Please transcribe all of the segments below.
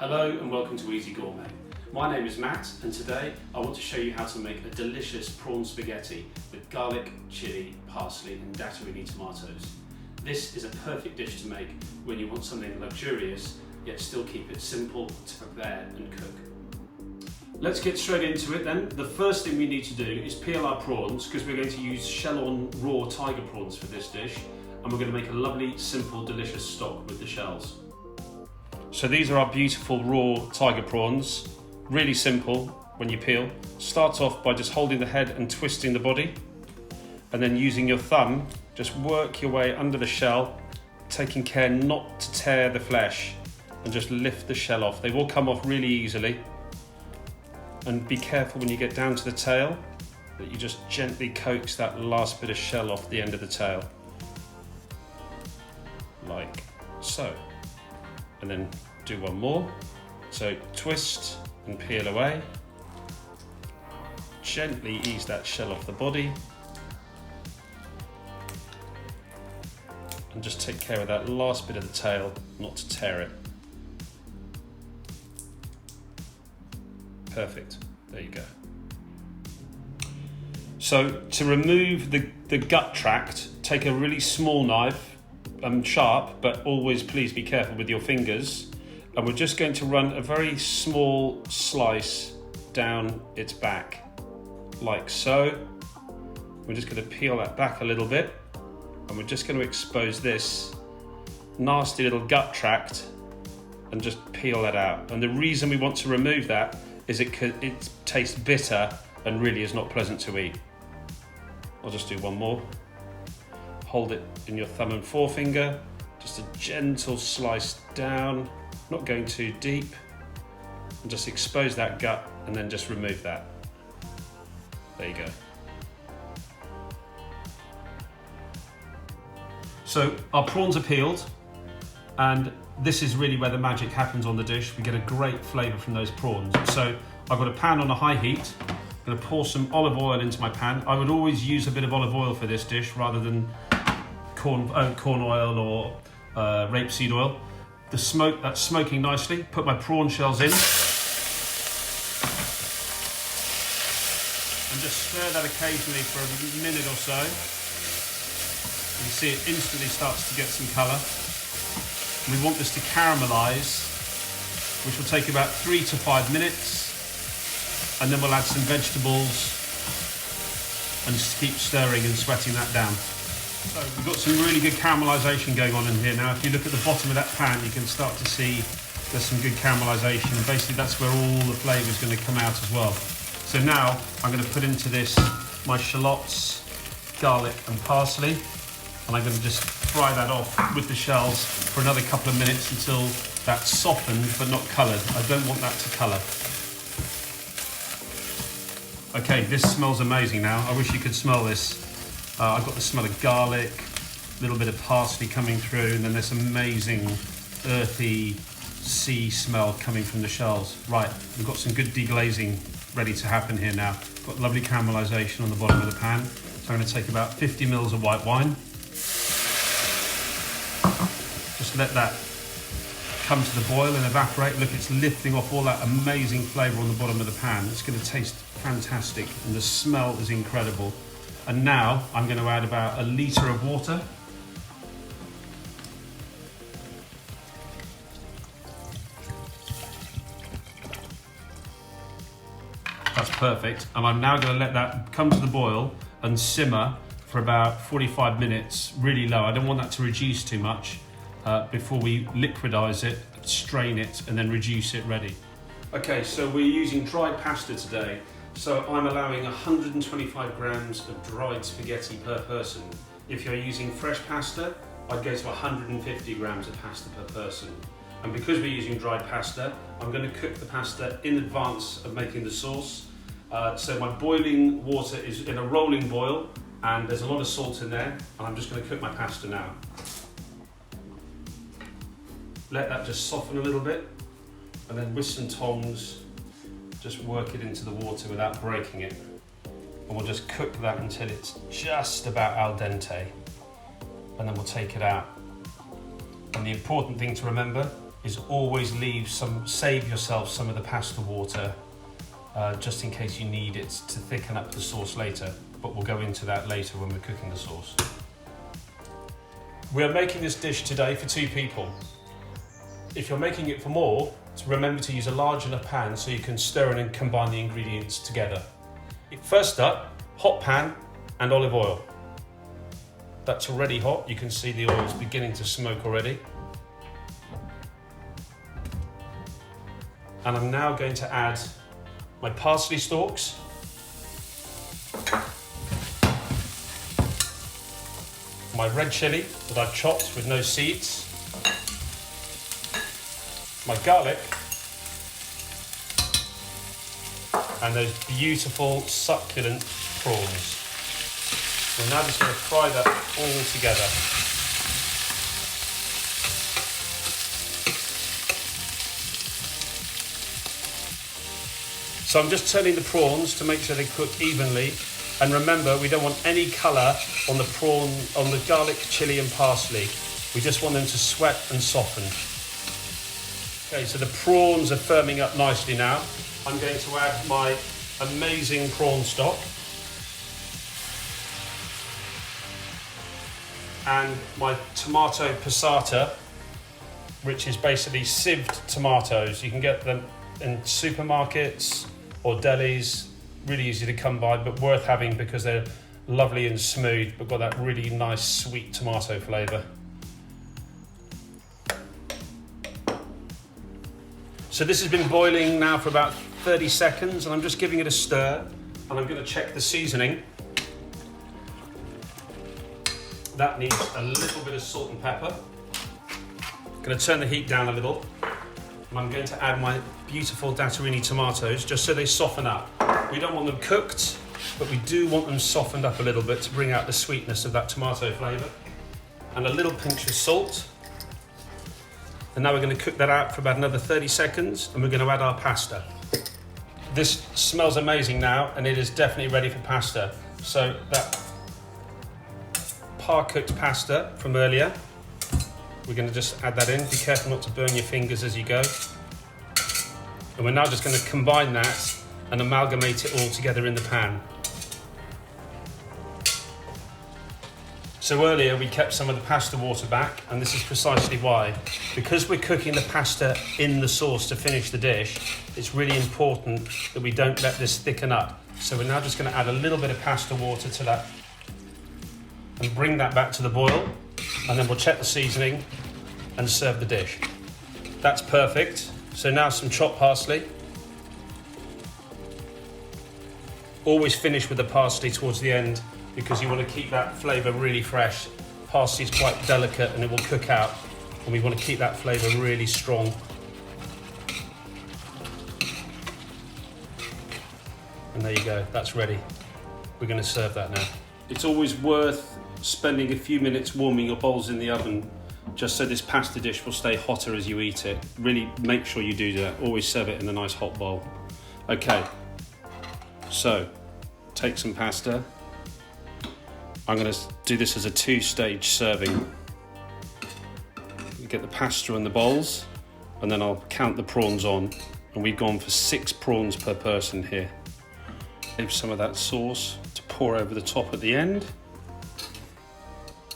Hello and welcome to Easy Gourmet. My name is Matt and today I want to show you how to make a delicious prawn spaghetti with garlic, chilli, parsley and daterini tomatoes. This is a perfect dish to make when you want something luxurious yet still keep it simple to prepare and cook. Let's get straight into it then. The first thing we need to do is peel our prawns because we're going to use shell-on raw tiger prawns for this dish, and we're going to make a lovely, simple, delicious stock with the shells. So these are our beautiful raw tiger prawns. Really simple when you peel. Start off by just holding the head and twisting the body, and then using your thumb, just work your way under the shell, taking care not to tear the flesh, and just lift the shell off. They will come off really easily. And be careful when you get down to the tail that you just gently coax that last bit of shell off the end of the tail. Like so. And then do one more. So twist and peel away. Gently ease that shell off the body. And just take care of that last bit of the tail, not to tear it. Perfect, there you go. So to remove the gut tract, take a really small knife, sharp, but always please be careful with your fingers. And we're just going to run a very small slice down its back, like so. We're just going to peel that back a little bit, and we're just going to expose this nasty little gut tract and just peel that out. And the reason we want to remove that is it tastes bitter and really is not pleasant to eat. I'll just do one more. Hold it in your thumb and forefinger, just a gentle slice down, not going too deep, and just expose that gut and then just remove that. There you go. So our prawns are peeled, and this is really where the magic happens on the dish. We get a great flavour from those prawns. So I've got a pan on a high heat. I'm going to pour some olive oil into my pan. I would always use a bit of olive oil for this dish rather than corn oil or rapeseed oil. That's smoking nicely. Put my prawn shells in. And just stir that occasionally for a minute or so. You can see it instantly starts to get some colour. We want this to caramelise, which will take about 3 to 5 minutes, and then we'll add some vegetables and just keep stirring and sweating that down. So we've got some really good caramelisation going on in here now. If you look at the bottom of that pan, you can start to see there's some good caramelisation, and basically that's where all the flavour is going to come out as well. So now I'm going to put into this my shallots, garlic and parsley, and I'm going to just fry that off with the shells for another couple of minutes until that's softened but not coloured. I don't want that to colour. Okay, this smells amazing now. I wish you could smell this. I've got the smell of garlic, a little bit of parsley coming through, and then this amazing earthy sea smell coming from the shells. Right, we've got some good deglazing ready to happen here now. Got lovely caramelisation on the bottom of the pan. So I'm going to take about 50 ml of white wine. Just let that come to the boil and evaporate. Look, it's lifting off all that amazing flavour on the bottom of the pan. It's going to taste fantastic, and the smell is incredible. And now I'm going to add about 1 litre of water. That's perfect. And I'm now going to let that come to the boil and simmer for about 45 minutes, really low. I don't want that to reduce too much before we liquidize it, strain it, and then reduce it ready. Okay, so we're using dried pasta today. So I'm allowing 125 grams of dried spaghetti per person. If you're using fresh pasta, I'd go to 150 grams of pasta per person. And because we're using dried pasta, I'm going to cook the pasta in advance of making the sauce. So my boiling water is in a rolling boil, and there's a lot of salt in there, and I'm just going to cook my pasta now. Let that just soften a little bit, and then with some tongs, just work it into the water without breaking it. And we'll just cook that until it's just about al dente, and then we'll take it out. And the important thing to remember is always save yourself some of the pasta water, just in case you need it to thicken up the sauce later, but we'll go into that later when we're cooking the sauce. We are making this dish today for 2 people. If you're making it for more, remember to use a large enough pan so you can stir and combine the ingredients together. First up, hot pan and olive oil. That's already hot, you can see the oil is beginning to smoke already. And I'm now going to add my parsley stalks, my red chilli that I've chopped with no seeds, my garlic, and those beautiful succulent prawns. We're now just going to fry that all together. So I'm just turning the prawns to make sure they cook evenly. And remember, we don't want any colour on the prawn, on the garlic, chilli and parsley. We just want them to sweat and soften. Okay, so the prawns are firming up nicely now. I'm going to add my amazing prawn stock. And my tomato passata, which is basically sieved tomatoes. You can get them in supermarkets or delis, really easy to come by, but worth having because they're lovely and smooth, but got that really nice sweet tomato flavour. So this has been boiling now for about 30 seconds and I'm just giving it a stir and I'm going to check the seasoning. That needs a little bit of salt and pepper. I'm going to turn the heat down a little and I'm going to add my beautiful daterini tomatoes just so they soften up. We don't want them cooked, but we do want them softened up a little bit to bring out the sweetness of that tomato flavour. And a little pinch of salt. And now we're going to cook that out for about another 30 seconds and we're going to add our pasta. This smells amazing now and it is definitely ready for pasta. So that par-cooked pasta from earlier, we're going to just add that in. Be careful not to burn your fingers as you go. And we're now just going to combine that and amalgamate it all together in the pan. So earlier we kept some of the pasta water back, and this is precisely why. Because we're cooking the pasta in the sauce to finish the dish, it's really important that we don't let this thicken up. So we're now just going to add a little bit of pasta water to that and bring that back to the boil, and then we'll check the seasoning and serve the dish. That's perfect. So now some chopped parsley. Always finish with the parsley towards the end because you want to keep that flavour really fresh. Parsley is quite delicate and it will cook out, and we want to keep that flavour really strong. And there you go, that's ready. We're going to serve that now. It's always worth spending a few minutes warming your bowls in the oven just so this pasta dish will stay hotter as you eat it. Really make sure you do that. Always serve it in a nice hot bowl. Okay, so take some pasta. I'm going to do this as a 2-stage serving. You get the pasta in the bowls and then I'll count the prawns on, and we've gone for 6 prawns per person here. Save some of that sauce to pour over the top at the end.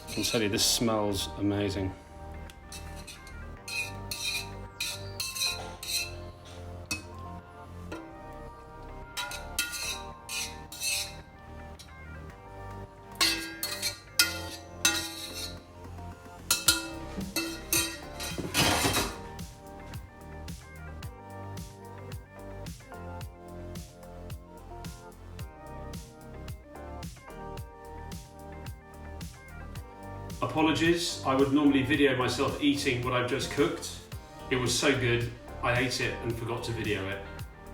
I can tell you this smells amazing. Apologies, I would normally video myself eating what I've just cooked. It was so good, I ate it and forgot to video it.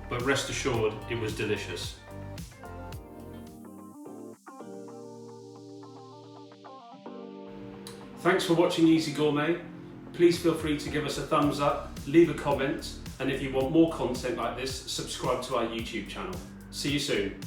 But rest assured, it was delicious. Thanks for watching Easy Gourmet. Please feel free to give us a thumbs up, leave a comment, and if you want more content like this, subscribe to our YouTube channel. See you soon.